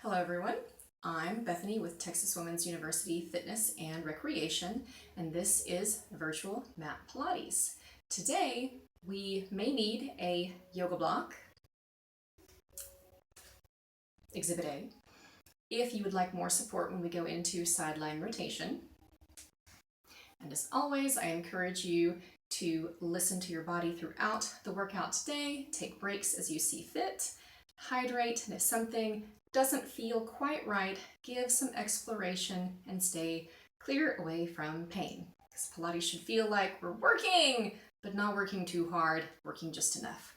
Hello everyone, I'm Bethany with Texas Women's University Fitness and Recreation, and this is Virtual Mat Pilates. Today we may need a yoga block, Exhibit A, if you would like more support when we go into sideline rotation. And as always, I encourage you to listen to your body throughout the workout today, take breaks as you see fit, hydrate, and if something doesn't feel quite right, give some exploration and stay clear away from pain. Because Pilates should feel like we're working, but not working too hard, working just enough.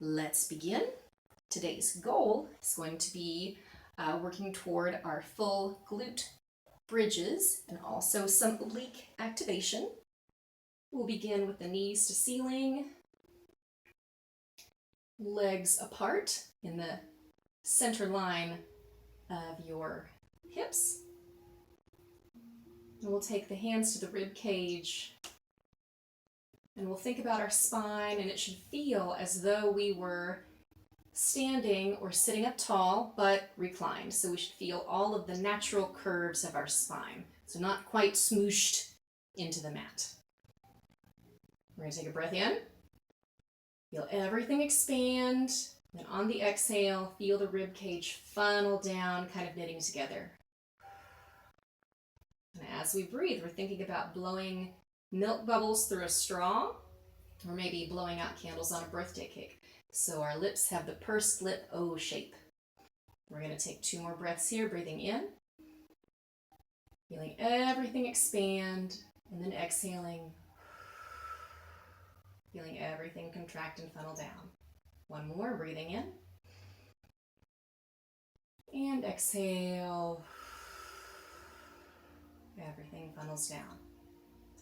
Let's begin. Today's goal is going to be working toward our full glute bridges and also some oblique activation. We'll begin with the knees to ceiling, legs apart in the center line of your hips. And we'll take the hands to the rib cage and we'll think about our spine, and it should feel as though we were standing or sitting up tall but reclined. So we should feel all of the natural curves of our spine. So not quite smooshed into the mat. We're going to take a breath in. Feel everything expand. Then on the exhale, feel the rib cage funnel down, kind of knitting together. And as we breathe, we're thinking about blowing milk bubbles through a straw, or maybe blowing out candles on a birthday cake. So our lips have the pursed lip O shape. We're going to take 2 more breaths here, breathing in, feeling everything expand, and then exhaling, feeling everything contract and funnel down. 1 more, breathing in, and exhale, everything funnels down.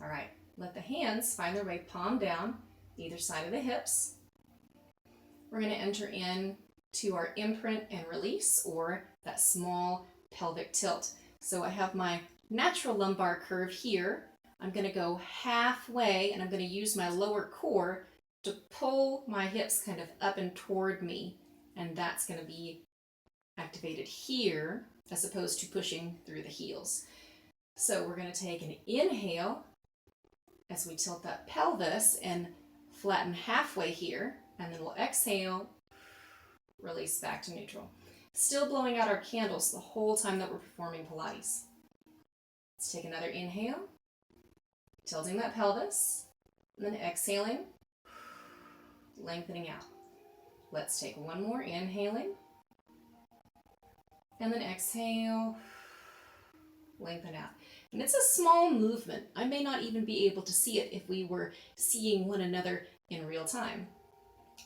All right, let the hands find their way palm down, either side of the hips. We're going to enter in to our imprint and release, or that small pelvic tilt. So I have my natural lumbar curve here. I'm going to go halfway, and I'm going to use my lower core to pull my hips kind of up and toward me, and that's going to be activated here as opposed to pushing through the heels. So we're going to take an inhale as we tilt that pelvis and flatten halfway here, and then we'll exhale, release back to neutral. Still blowing out our candles the whole time that we're performing Pilates. Let's take another inhale, tilting that pelvis, and then exhaling, lengthening out. Let's take 1 more, inhaling, and then exhale, lengthen out. And it's a small movement. I may not even be able to see it if we were seeing one another in real time.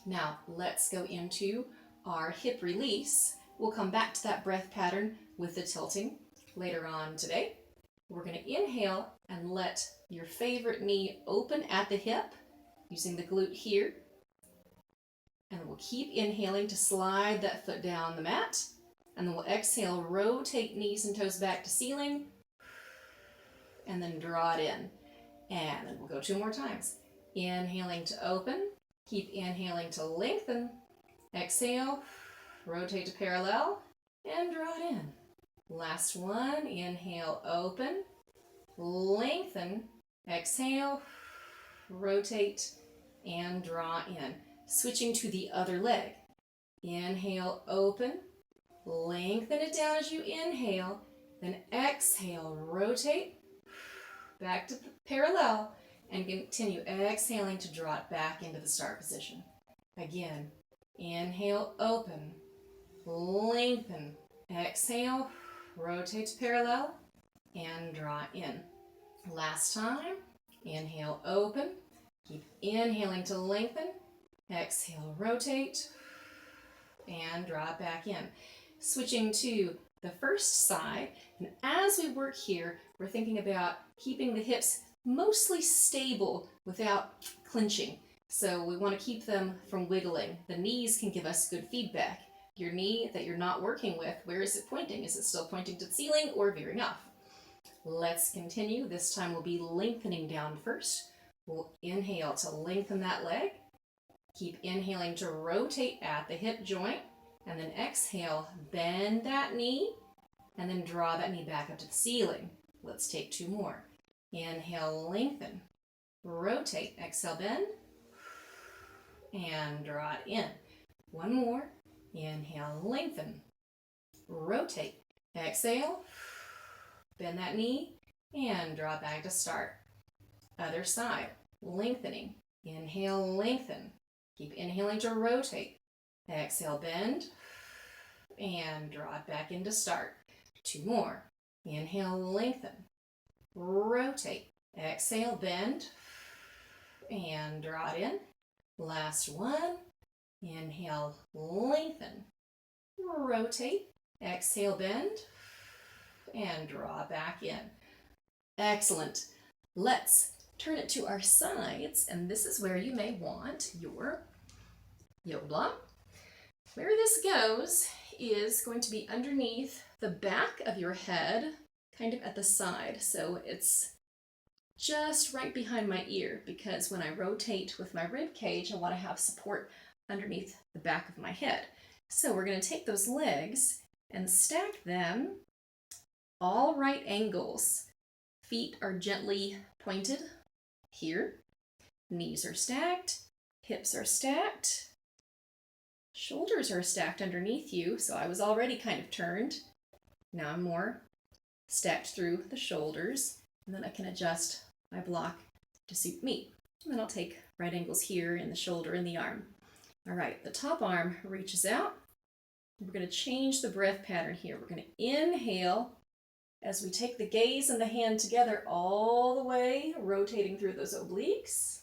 Now, let's go into our hip release. We'll come back to that breath pattern with the tilting later on today. We're going to inhale and let your favorite knee open at the hip, using the glute here. And we'll keep inhaling to slide that foot down the mat. And then we'll exhale, rotate knees and toes back to ceiling, and then draw it in. And then we'll go 2 more times. Inhaling to open, keep inhaling to lengthen, exhale, rotate to parallel, and draw it in. Last one, inhale, open, lengthen, exhale, rotate, and draw in. Switching to the other leg. Inhale, open, lengthen it down as you inhale, then exhale, rotate, back to parallel, and continue exhaling to draw it back into the start position. Again, inhale, open, lengthen, exhale, rotate to parallel, and draw in. Last time, inhale, open, keep inhaling to lengthen, exhale, rotate, and draw it back in. Switching to the first side, and as we work here, we're thinking about keeping the hips mostly stable without clenching. So we want to keep them from wiggling. The knees can give us good feedback. Your knee that you're not working with, where is it pointing? Is it still pointing to the ceiling or veering off? Let's continue. This time we'll be lengthening down first. We'll inhale to lengthen that leg. Keep inhaling to rotate at the hip joint. And then exhale, bend that knee, and then draw that knee back up to the ceiling. Let's take 2 more. Inhale, lengthen. Rotate, exhale, bend, and draw it in. 1 more. Inhale, lengthen. Rotate, exhale, bend that knee, and draw back to start. Other side, lengthening. Inhale, lengthen. Keep inhaling to rotate. Exhale, bend, and draw it back into start. 2 more. Inhale, lengthen. Rotate. Exhale, bend, and draw it in. Last one. Inhale, lengthen. Rotate. Exhale, bend, and draw back in. Excellent. Let's turn it to our sides, and this is where you may want your yoga block. Where this goes is going to be underneath the back of your head, kind of at the side. So it's just right behind my ear, because when I rotate with my rib cage, I want to have support underneath the back of my head. So we're going to take those legs and stack them all right angles. Feet are gently pointed here. Knees are stacked. Hips are stacked. Shoulders are stacked underneath you, so I was already kind of turned. Now I'm more stacked through the shoulders, and then I can adjust my block to suit me. And then I'll take right angles here in the shoulder and the arm. All right, the top arm reaches out. We're going to change the breath pattern here. We're going to inhale as we take the gaze and the hand together all the way, rotating through those obliques.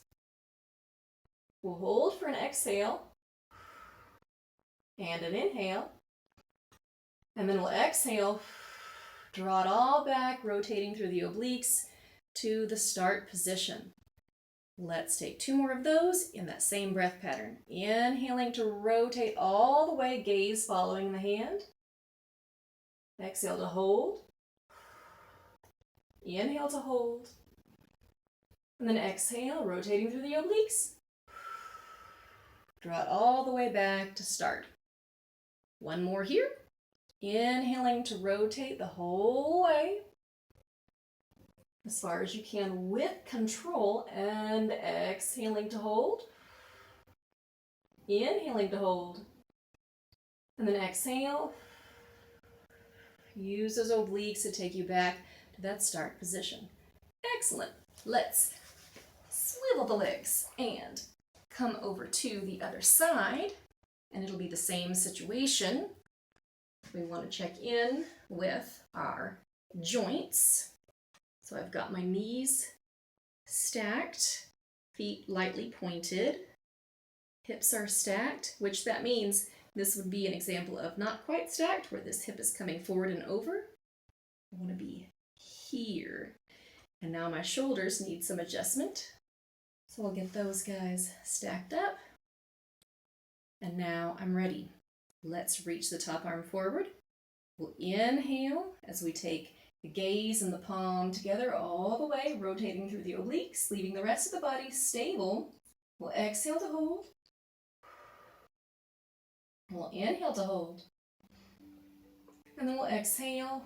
We'll hold for an exhale and an inhale. And then we'll exhale, draw it all back, rotating through the obliques to the start position. Let's take 2 more of those in that same breath pattern. Inhaling to rotate all the way, gaze following the hand. Exhale to hold. Inhale to hold. And then exhale, rotating through the obliques. Draw it all the way back to start. 1 more here. Inhaling to rotate the whole way, as far as you can with control, and exhaling to hold. Inhaling to hold. And then exhale. Use those obliques to take you back to that start position. Excellent. Let's swivel the legs and come over to the other side, and it'll be the same situation. We want to check in with our joints. So I've got my knees stacked, feet lightly pointed, hips are stacked, which that means this would be an example of not quite stacked, where this hip is coming forward and over. I want to be here. And now my shoulders need some adjustment. So I'll get those guys stacked up. And now I'm ready. Let's reach the top arm forward. We'll inhale as we take the gaze and the palm together all the way, rotating through the obliques, leaving the rest of the body stable. We'll exhale to hold. We'll inhale to hold. And then we'll exhale,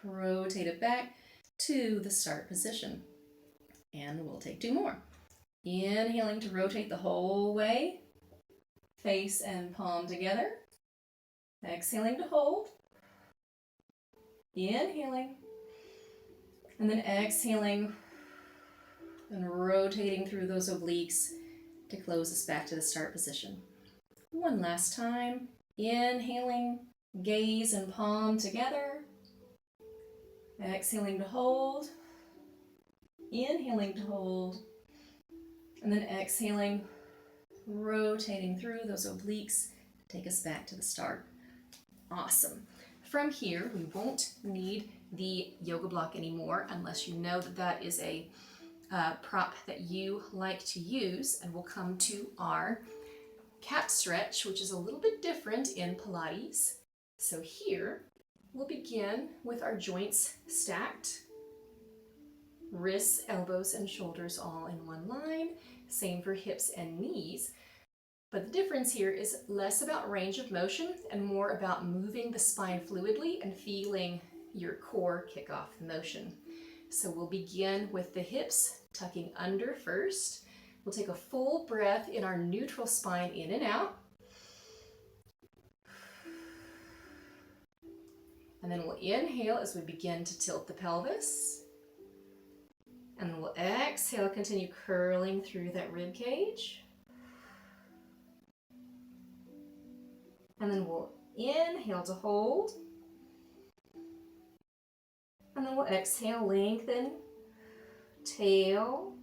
rotate it back to the start position. And we'll take 2 more. Inhaling to rotate the whole way, face and palm together. Exhaling to hold. Inhaling. And then exhaling and rotating through those obliques to close us back to the start position. 1 last time. Inhaling, gaze and palm together. Exhaling to hold. Inhaling to hold. And then exhaling, rotating through those obliques to take us back to the start. Awesome. From here, we won't need the yoga block anymore unless you know that that is a prop that you like to use, and we'll come to our cat stretch, which is a little bit different in Pilates. So here, we'll begin with our joints stacked, wrists, elbows, and shoulders all in one line. Same for hips and knees. But the difference here is less about range of motion and more about moving the spine fluidly and feeling your core kick off the motion. So we'll begin with the hips tucking under first. We'll take a full breath in our neutral spine in and out. And then we'll inhale as we begin to tilt the pelvis. And then we'll exhale, continue curling through that rib cage. And then we'll inhale to hold. And then we'll exhale, lengthen, tail,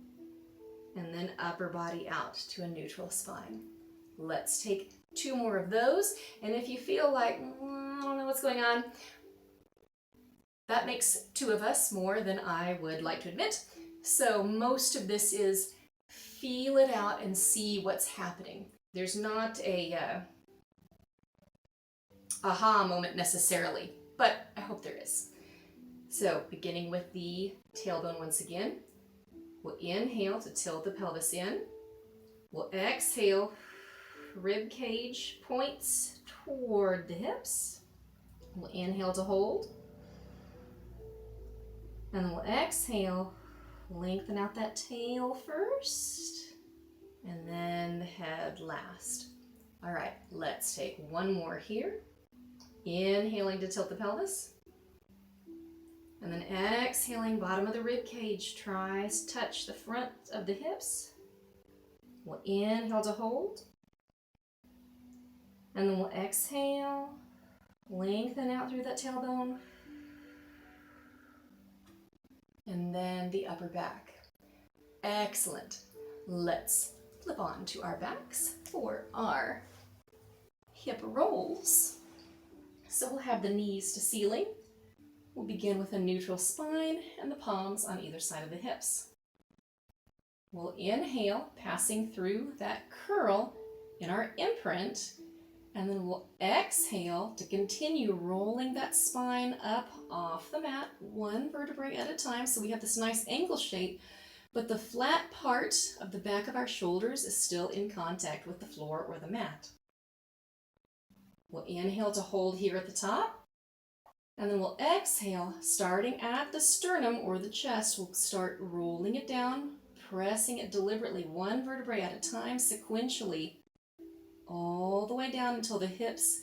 and then upper body out to a neutral spine. Let's take 2 more of those. And if you feel like, I don't know what's going on, that makes 2 of us more than I would like to admit. So most of this is feel it out and see what's happening. There's not a aha moment necessarily, but I hope there is. So beginning with the tailbone once again, we'll inhale to tilt the pelvis in. We'll exhale, rib cage points toward the hips. We'll inhale to hold. And then we'll exhale, lengthen out that tail first, and then the head last. All right, let's take 1 more here. Inhaling to tilt the pelvis. And then exhaling, bottom of the rib cage tries to touch the front of the hips. We'll inhale to hold. And then we'll exhale, lengthen out through that tailbone. And then the upper back. Excellent. Let's flip on to our backs for our hip rolls. So we'll have the knees to ceiling. We'll begin with a neutral spine and the palms on either side of the hips. We'll inhale, passing through that curl in our imprint, and then we'll exhale to continue rolling that spine up off the mat, 1 vertebrae at a time, so we have this nice angle shape, but the flat part of the back of our shoulders is still in contact with the floor or the mat. We'll inhale to hold here at the top, and then we'll exhale, starting at the sternum or the chest. We'll start rolling it down, pressing it deliberately, 1 vertebrae at a time, sequentially, all the way down until the hips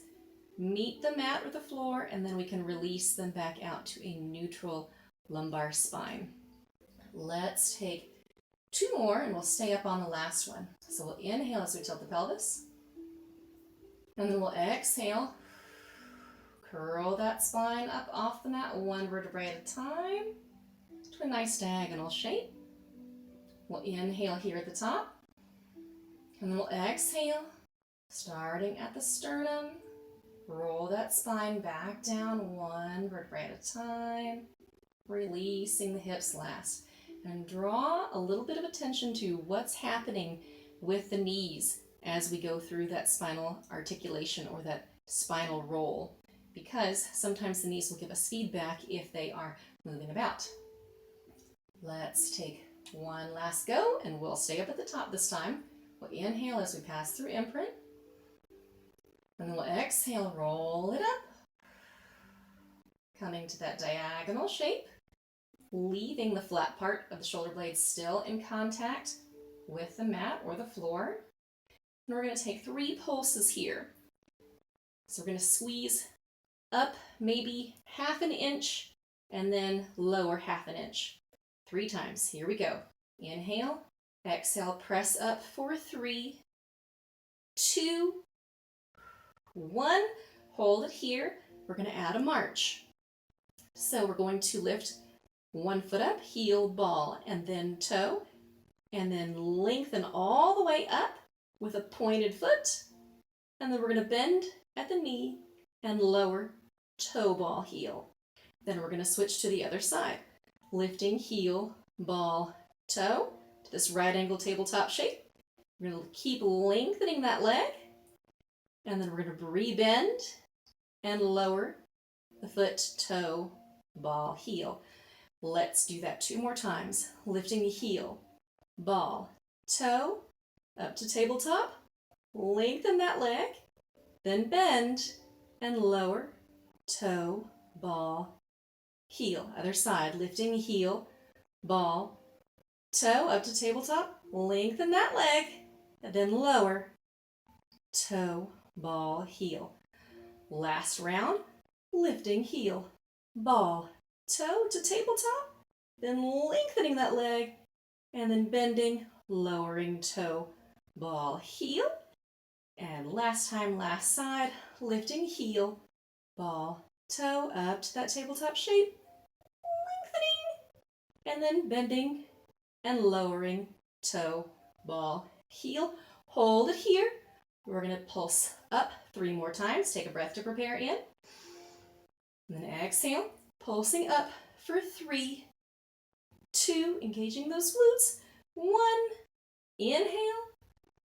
meet the mat or the floor, and then we can release them back out to a neutral lumbar spine. Let's take 2 more, and we'll stay up on the last one. So we'll inhale as we tilt the pelvis, and then we'll exhale, curl that spine up off the mat, 1 vertebrae at a time, to a nice diagonal shape. We'll inhale here at the top, and then we'll exhale, starting at the sternum, roll that spine back down, 1 vertebrae at a time, releasing the hips last. And draw a little bit of attention to what's happening with the knees as we go through that spinal articulation or that spinal roll, because sometimes the knees will give us feedback if they are moving about. Let's take 1 last go, and we'll stay up at the top this time. We'll inhale as we pass through imprint, and then we'll exhale, roll it up, coming to that diagonal shape, leaving the flat part of the shoulder blades still in contact with the mat or the floor. And we're going to take 3 pulses here. So we're going to squeeze up maybe 1/2 inch and then lower 1/2 inch. 3 times. Here we go. Inhale, exhale, press up for 3, 2, 1. Hold it here. We're going to add a march. So we're going to lift 1 foot up, heel, ball, and then toe, and then lengthen all the way up with a pointed foot, and then we're going to bend at the knee and lower, toe, ball, heel. Then we're going to switch to the other side, lifting heel, ball, toe to this right angle tabletop shape. We're going to keep lengthening that leg, and then we're going to re-bend and lower the foot, toe, ball, heel. Let's do that 2 more times, lifting the heel, ball, toe, up to tabletop, lengthen that leg, then bend and lower, toe, ball, heel. Other side, lifting heel, ball, toe up to tabletop, lengthen that leg, and then lower, toe, ball, heel. Last round, lifting heel, ball, toe to tabletop, then lengthening that leg, and then bending, lowering toe, ball, heel. And last time, last side, lifting heel, ball, toe up to that tabletop shape, lengthening, and then bending and lowering, toe, ball, heel. Hold it here. We're going to pulse up 3 more times. Take a breath to prepare in. And then exhale, pulsing up for 3, 2, engaging those glutes, 1, inhale,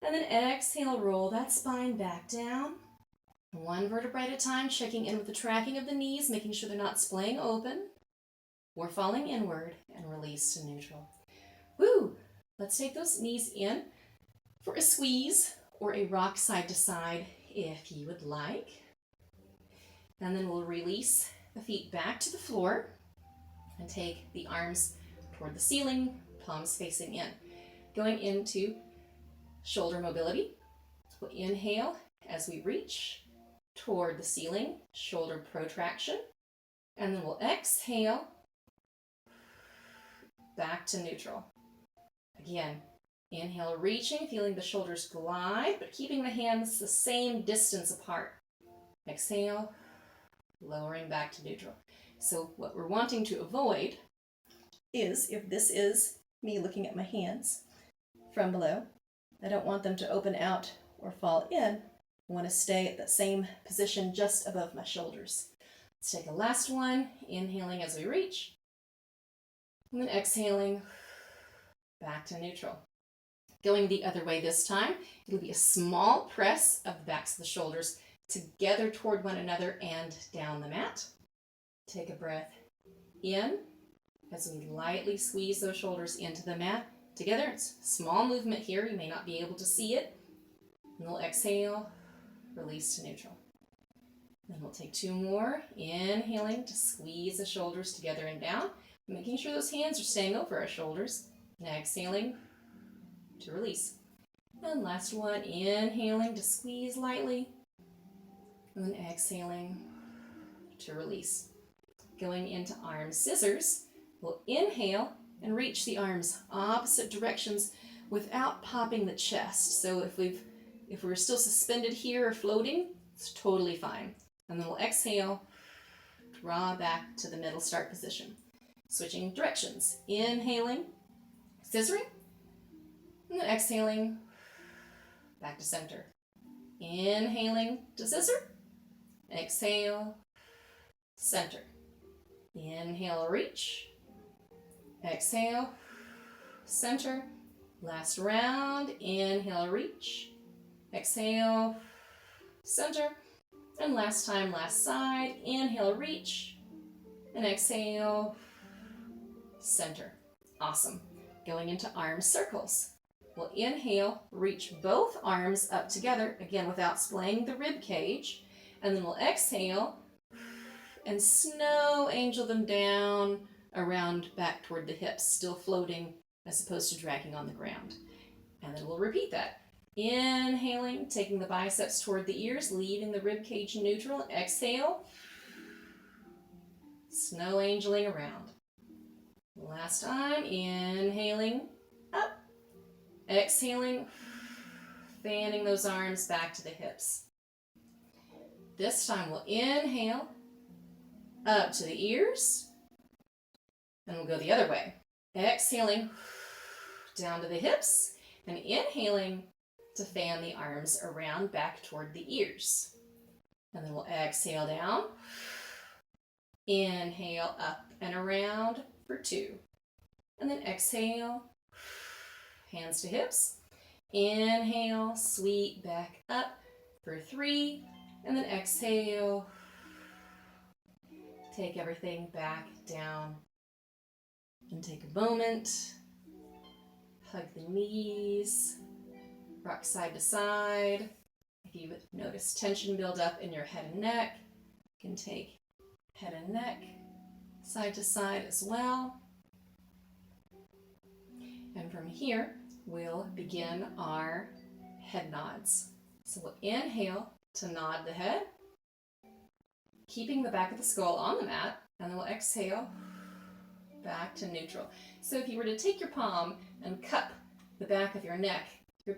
and then exhale, roll that spine back down. 1 vertebrae at a time, checking in with the tracking of the knees, making sure they're not splaying open or falling inward, and release to neutral. Woo! Let's take those knees in for a squeeze or a rock side to side if you would like. And then we'll release the feet back to the floor and take the arms toward the ceiling, palms facing in. Going into shoulder mobility. We'll inhale as we reach toward the ceiling, shoulder protraction. And then we'll exhale back to neutral. Again, inhale, reaching, feeling the shoulders glide, but keeping the hands the same distance apart. Exhale, lowering back to neutral. So what we're wanting to avoid is, if this is me looking at my hands from below, I don't want them to open out or fall in. I want to stay at that same position just above my shoulders. Let's take a last one, inhaling as we reach, and then exhaling back to neutral. Going the other way this time, it'll be a small press of the backs of the shoulders together toward one another and down the mat. Take a breath in as we lightly squeeze those shoulders into the mat. Together, it's a small movement here. You may not be able to see it. And we'll exhale, release to neutral. Then we'll take 2 more, inhaling to squeeze the shoulders together and down, making sure those hands are staying over our shoulders. And exhaling to release. And last one, inhaling to squeeze lightly, and then exhaling to release. Going into arm scissors, we'll inhale and reach the arms opposite directions without popping the chest. So if we're still suspended here or floating, it's totally fine. And then we'll exhale, draw back to the middle start position. Switching directions, inhaling, scissoring, and then exhaling, back to center. Inhaling to scissor, exhale, center. Inhale, reach, exhale, center. Last round, inhale, reach, exhale, center. And last time, last side, inhale, reach, and exhale, center. Awesome. Going into arm circles. We'll inhale, reach both arms up together, again without splaying the rib cage, and then we'll exhale and snow angel them down around back toward the hips, still floating as opposed to dragging on the ground. And then we'll repeat that. Inhaling, taking the biceps toward the ears, leaving the rib cage neutral. Exhale, snow angeling around. Last time, inhaling, up. Exhaling, fanning those arms back to the hips. This time we'll inhale, up to the ears, and we'll go the other way. Exhaling, down to the hips, and inhaling to fan the arms around back toward the ears. And then we'll exhale down, inhale up and around for 2, and then exhale, hands to hips, inhale, sweep back up for 3, and then exhale, take everything back down, and take a moment, hug the knees, Rock side to side. If you notice tension build up in your head and neck, you can take head and neck side to side as well. And from here, we'll begin our head nods. So we'll inhale to nod the head, keeping the back of the skull on the mat, and then we'll exhale back to neutral. So if you were to take your palm and cup the back of your neck of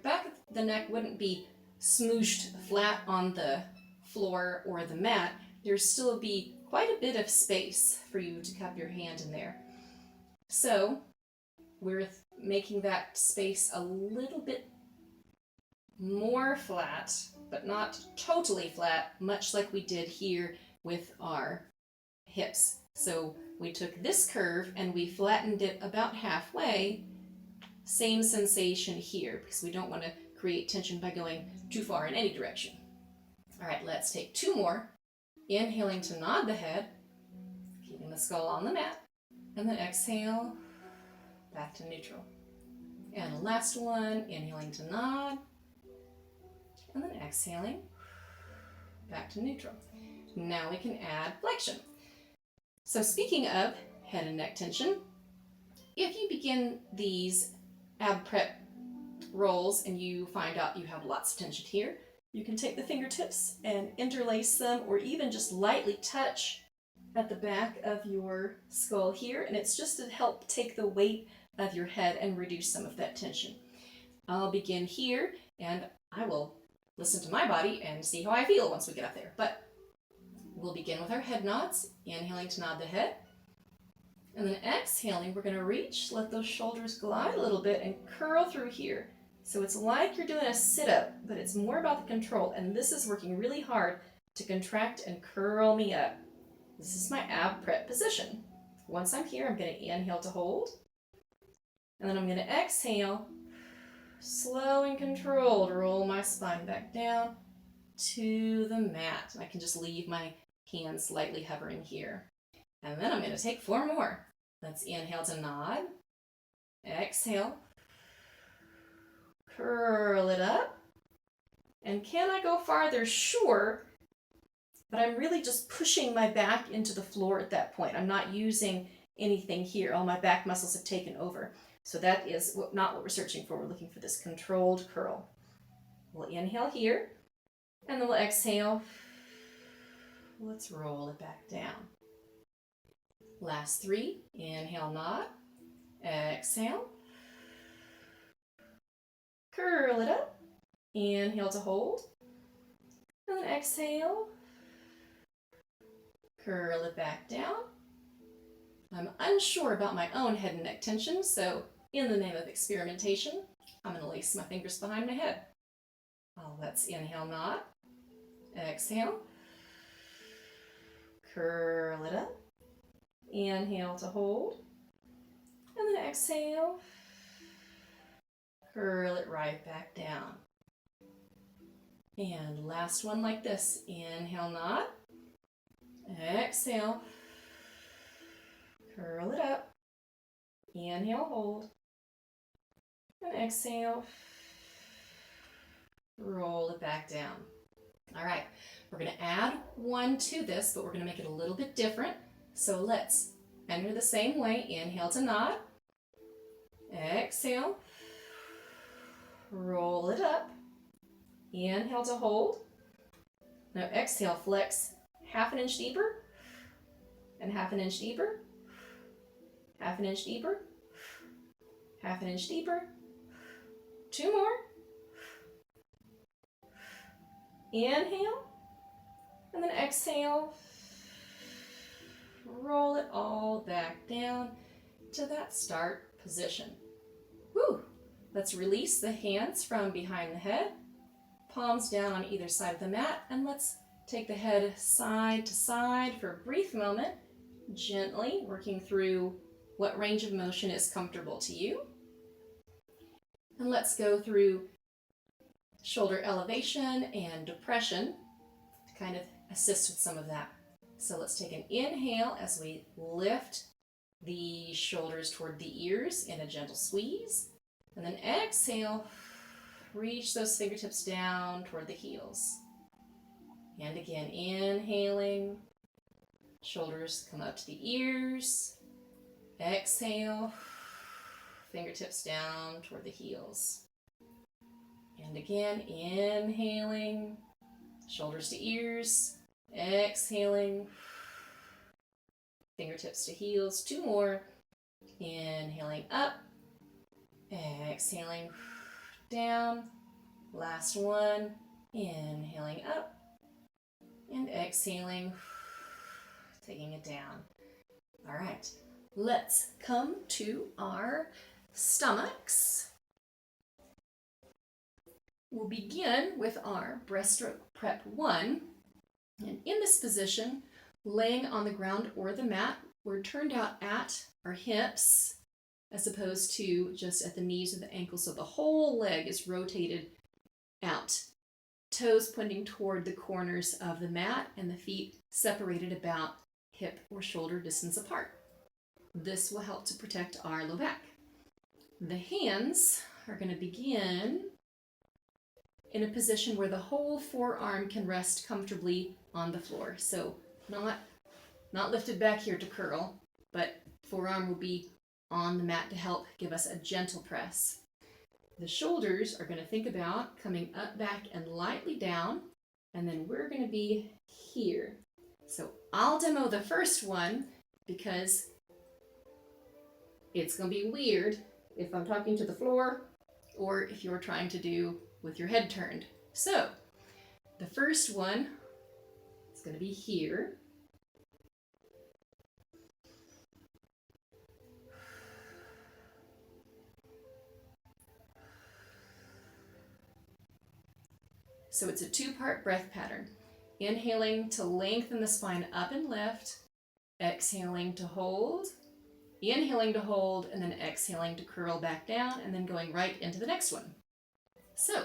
the neck wouldn't be smooshed flat on the floor or the mat. There'd still be quite a bit of space for you to cup your hand in there. So we're making that space a little bit more flat, but not totally flat, much like we did here with our hips. So we took this curve and we flattened it about halfway. Same sensation here, because we don't want to create tension by going too far in any direction. All right, let's take two more. Inhaling to nod the head, keeping the skull on the mat, and then exhale back to neutral. And the last one, inhaling to nod, and then exhaling back to neutral. Now we can add flexion. So speaking of head and neck tension, if you begin these ab prep rolls and you find out you have lots of tension here, you can take the fingertips and interlace them, or even just lightly touch at the back of your skull here, and it's just to help take the weight of your head and reduce some of that tension. I'll begin here, and I will listen to my body and see how I feel once we get up there. But we'll begin with our head nods, inhaling to nod the head. And then exhaling, we're going to reach, let those shoulders glide a little bit and curl through here. So it's like you're doing a sit-up, but it's more about the control. And this is working really hard to contract and curl me up. This is my ab prep position. Once I'm here, I'm going to inhale to hold. And then I'm going to exhale, slow and controlled, roll my spine back down to the mat. And I can just leave my hands lightly hovering here. And then I'm going to take four more. Let's inhale to nod. Exhale. Curl it up. And can I go farther? Sure. But I'm really just pushing my back into the floor at that point. I'm not using anything here. All my back muscles have taken over. So that is not what we're searching for. We're looking for this controlled curl. We'll inhale here. And then we'll exhale. Let's roll it back down. Last three. Inhale, nod. Exhale. Curl it up. Inhale to hold. And then exhale. Curl it back down. I'm unsure about my own head and neck tension, so in the name of experimentation, I'm going to lace my fingers behind my head. Let's inhale, nod. Exhale. Curl it up. Inhale to hold. And then exhale. Curl it right back down. And last one like this. Inhale, nod. Exhale. Curl it up. Inhale, hold. And exhale. Roll it back down. All right, we're going to add one to this, but we're going to make it a little bit different. So let's enter the same way. Inhale to nod. Exhale. Roll it up. Inhale to hold. Now exhale, flex half an inch deeper and half an inch deeper. Half an inch deeper. Half an inch deeper. Two more. Inhale. And then exhale. Roll it all back down to that start position. Woo! Let's release the hands from behind the head. Palms down on either side of the mat. And let's take the head side to side for a brief moment. Gently working through what range of motion is comfortable to you. And let's go through shoulder elevation and depression to kind of assist with some of that. So let's take an inhale as we lift the shoulders toward the ears in a gentle squeeze. And then exhale, reach those fingertips down toward the heels. And again, inhaling, shoulders come up to the ears. Exhale, fingertips down toward the heels. And again, inhaling, shoulders to ears. Exhaling, fingertips to heels. 2 more. Inhaling up, exhaling down. Last one. Inhaling up and exhaling, taking it down. All right, let's come to our stomachs. We'll begin with our breaststroke prep 1. And in this position, laying on the ground or the mat, we're turned out at our hips as opposed to just at the knees or the ankles. So the whole leg is rotated out. Toes pointing toward the corners of the mat and the feet separated about hip or shoulder distance apart. This will help to protect our low back. The hands are going to begin in a position where the whole forearm can rest comfortably on the floor. So not lifted back here to curl, but forearm will be on the mat to help give us a gentle press. The shoulders are going to think about coming up, back, and lightly down, and then we're going to be here. So I'll demo the first one because it's going to be weird if I'm talking to the floor or if you're trying to do with your head turned. So the first one is going to be here. So it's a 2-part breath pattern. Inhaling to lengthen the spine up and lift, exhaling to hold, inhaling to hold, and then exhaling to curl back down, and then going right into the next one. So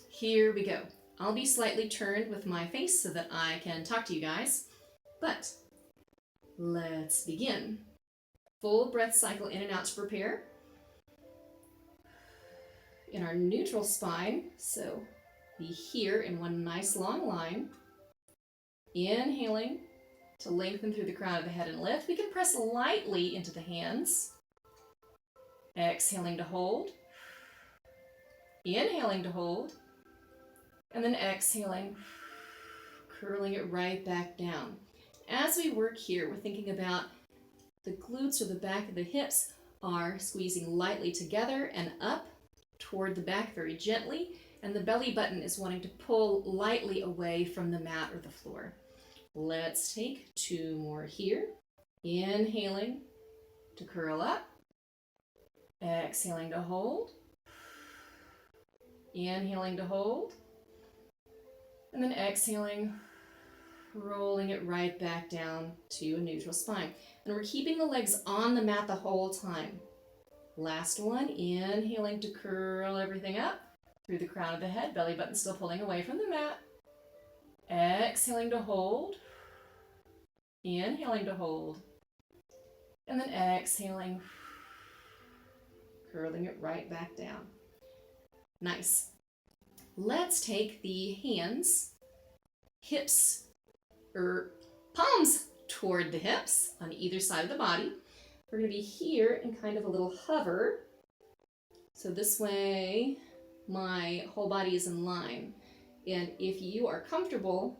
here we go. I'll be slightly turned with my face so that I can talk to you guys, but let's begin. Full breath cycle in and out to prepare. In our neutral spine, so be here in one nice long line. Inhaling to lengthen through the crown of the head and lift. We can press lightly into the hands. Exhaling to hold. Inhaling to hold. And then exhaling, curling it right back down. As we work here, we're thinking about the glutes or the back of the hips are squeezing lightly together and up toward the back very gently. And the belly button is wanting to pull lightly away from the mat or the floor. Let's take 2 more here. Inhaling to curl up. Exhaling to hold. Inhaling to hold. And then exhaling, rolling it right back down to a neutral spine. And we're keeping the legs on the mat the whole time. Last one, inhaling to curl everything up through the crown of the head, belly button still pulling away from the mat. Exhaling to hold. Inhaling to hold. And then exhaling, curling it right back down. Nice. Let's take the hands, hips, or palms toward the hips on either side of the body. We're going to be here in kind of a little hover. So this way, my whole body is in line. And if you are comfortable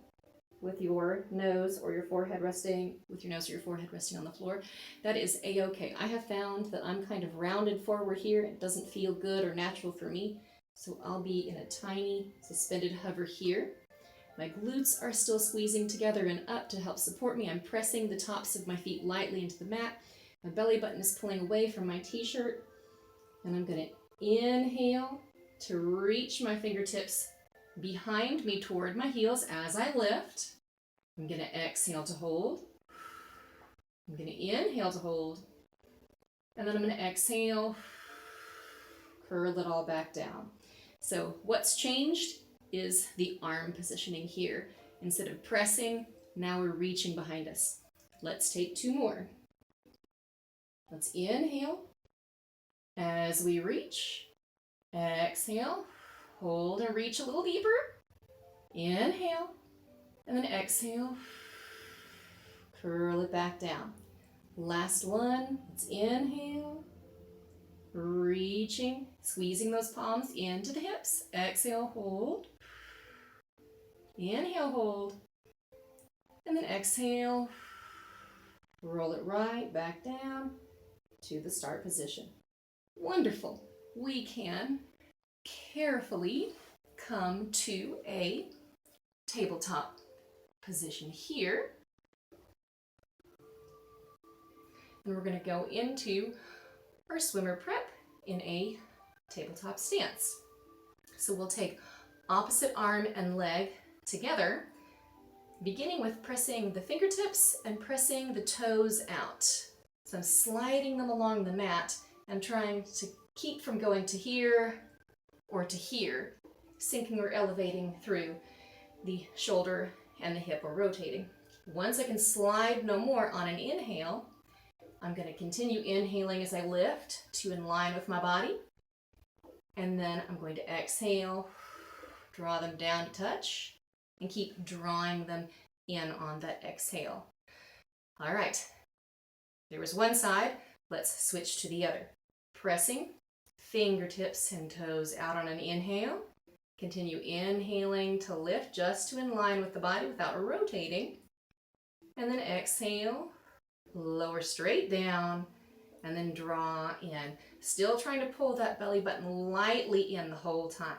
with your nose or your forehead resting, on the floor, that is a-okay. I have found that I'm kind of rounded forward here. It doesn't feel good or natural for me. So I'll be in a tiny suspended hover here. My glutes are still squeezing together and up to help support me. I'm pressing the tops of my feet lightly into the mat. My belly button is pulling away from my t-shirt. And I'm going to inhale to reach my fingertips behind me toward my heels as I lift. I'm going to exhale to hold. I'm going to inhale to hold. And then I'm going to exhale, curl it all back down. So what's changed is the arm positioning here. Instead of pressing, now we're reaching behind us. Let's take 2 more. Let's inhale as we reach. Exhale, hold and reach a little deeper. Inhale, and then exhale. Curl it back down. Last one, let's inhale. Reaching, squeezing those palms into the hips. Exhale, hold. Inhale, hold. And then exhale. Roll it right back down to the start position. Wonderful. We can carefully come to a tabletop position here. And we're going to go into our swimmer prep in a tabletop stance. So we'll take opposite arm and leg together, beginning with pressing the fingertips and pressing the toes out. So I'm sliding them along the mat and trying to keep from going to here or to here, sinking or elevating through the shoulder and the hip or rotating. Once I can slide no more on an inhale, I'm going to continue inhaling as I lift to in line with my body. And then I'm going to exhale, draw them down to touch, and keep drawing them in on that exhale. All right, there was one side. Let's switch to the other. Pressing fingertips and toes out on an inhale. Continue inhaling to lift just to in line with the body without rotating. And then exhale, lower straight down, and then draw in. Still trying to pull that belly button lightly in the whole time.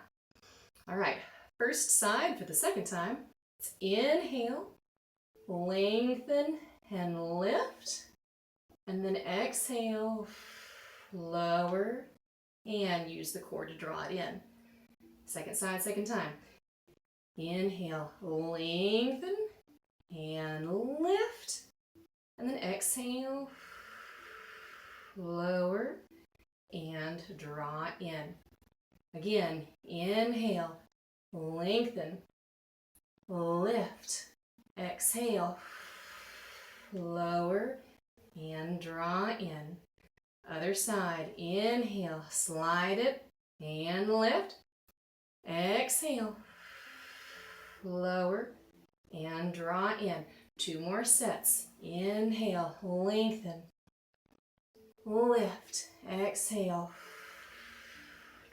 All right, first side for the second time. Let's inhale, lengthen and lift, and then exhale, lower, and use the core to draw it in. Second side, second time. Inhale, lengthen and lift, and then exhale, lower, and draw in. Again, inhale, lengthen, lift, exhale, lower, and draw in. Other side, inhale, slide it, and lift, exhale, lower, and draw in. 2 more sets. Inhale, lengthen, lift, exhale,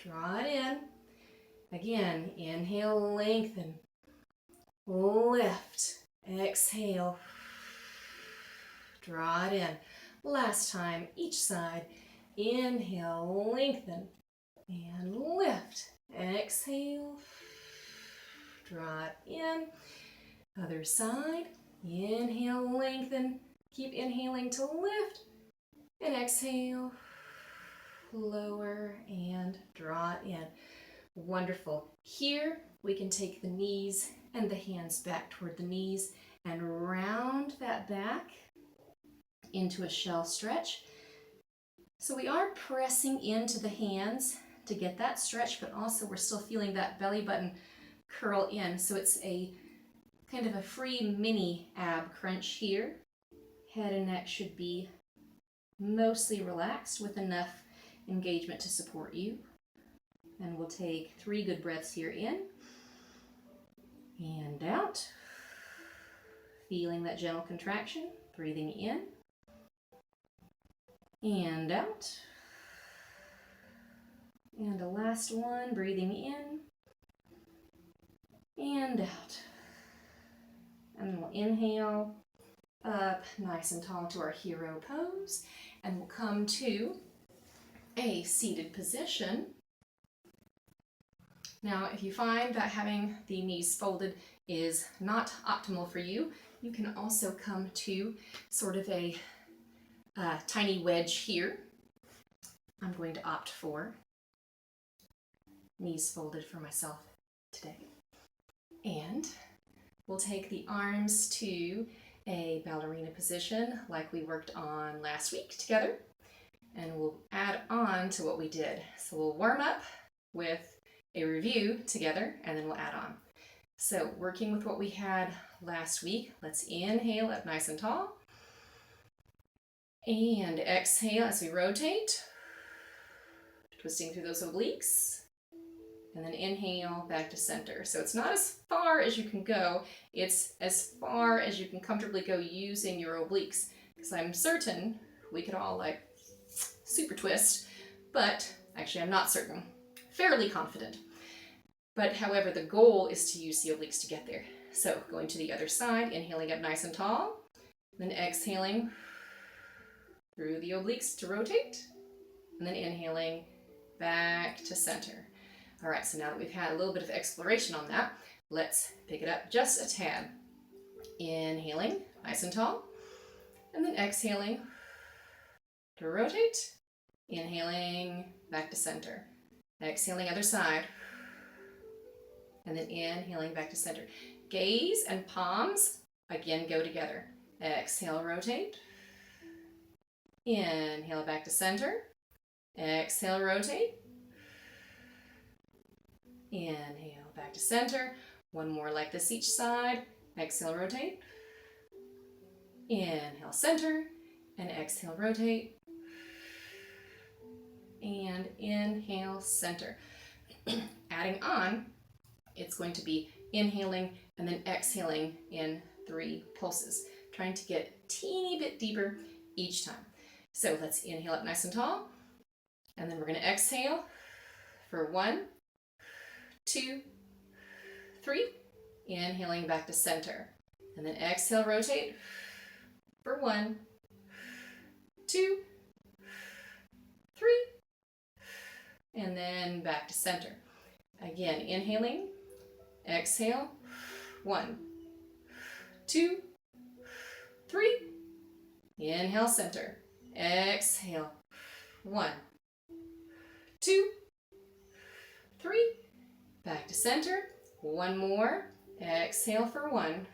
draw it in. Again, inhale, lengthen, lift, exhale, draw it in. Last time, each side. Inhale, lengthen, and lift, exhale, draw it in. Other side. Inhale, lengthen, keep inhaling to lift, and exhale, lower, and draw it in. Wonderful. Here we can take the knees and the hands back toward the knees and round that back into a shell stretch. So we are pressing into the hands to get that stretch, but also we're still feeling that belly button curl in. So it's a kind of a free mini ab crunch here. Head and neck should be mostly relaxed with enough engagement to support you. And we'll take 3 good breaths here in and out. Feeling that gentle contraction, breathing in and out. And the last one, breathing in and out. And then we'll inhale up nice and tall to our hero pose, and we'll come to a seated position. Now, if you find that having the knees folded is not optimal for you, you can also come to sort of a tiny wedge here. I'm going to opt for knees folded for myself today. And we'll take the arms to a ballerina position like we worked on last week together, and we'll add on to what we did. So we'll warm up with a review together, and then we'll add on. So working with what we had last week, let's inhale up nice and tall, and exhale as we rotate, twisting through those obliques, and then inhale back to center. So it's not as far as you can go, it's as far as you can comfortably go using your obliques, because I'm certain we could all like super twist, but actually I'm not certain, fairly confident. But however, the goal is to use the obliques to get there. So going to the other side, inhaling up nice and tall, then exhaling through the obliques to rotate, and then inhaling back to center. All right, so now that we've had a little bit of exploration on that, let's pick it up just a tad. Inhaling, nice and tall, and then exhaling to rotate, inhaling back to center. Exhaling other side, and then inhaling back to center. Gaze and palms again go together. Exhale, rotate. Inhale back to center. Exhale, rotate. Inhale back to center. One more like this each side. Exhale, rotate. Inhale, center. And exhale, rotate. And inhale, center. Adding on, it's going to be inhaling and then exhaling in 3 pulses, trying to get a teeny bit deeper each time. So let's inhale up nice and tall, and then we're going to exhale for 1, 2, 3, inhaling back to center, and then exhale, rotate for 1, 2, 3, and then back to center. Again, inhaling, exhale, 1, 2, 3, inhale, center, exhale, 1, 2, 3, back to center, 1 more, exhale for 1,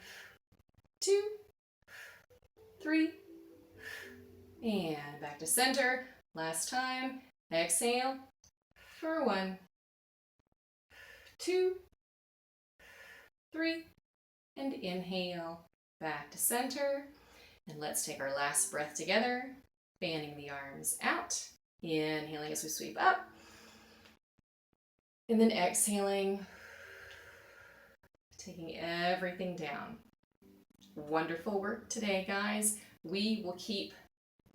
2, 3, and back to center, last time, exhale for 1, 2, 3, and inhale back to center. And let's take our last breath together, fanning the arms out, inhaling as we sweep up, and then exhaling, taking everything down. Wonderful work today, guys. We will keep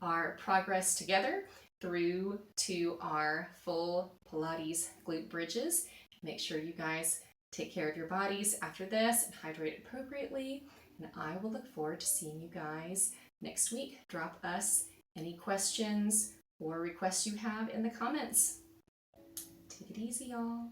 our progress together through to our full Pilates glute bridges. Make sure you guys take care of your bodies after this and hydrate appropriately. And I will look forward to seeing you guys next week. Drop us any questions or requests you have in the comments. Take it easy, y'all.